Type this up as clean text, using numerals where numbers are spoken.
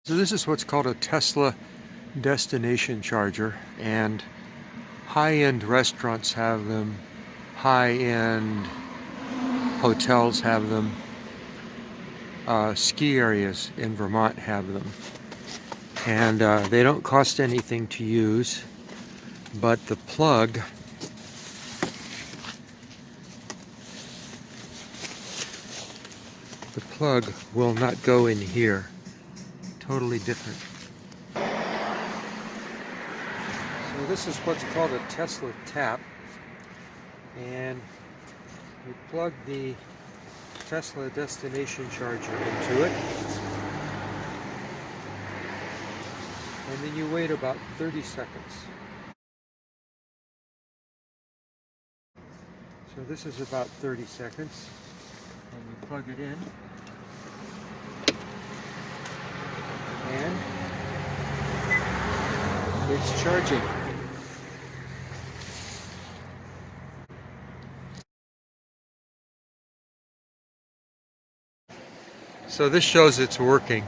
So this is what's called a Tesla destination charger, and high-end restaurants have them, high-end hotels have them, ski areas in Vermont have them. And they don't cost anything to use, but the plug will not go in here. Totally different. So this is what's called a Tesla tap, and you plug the Tesla destination charger into it, and then you wait about 30 seconds. So this is about 30 seconds, and you plug it in, and it's charging. So this shows it's working.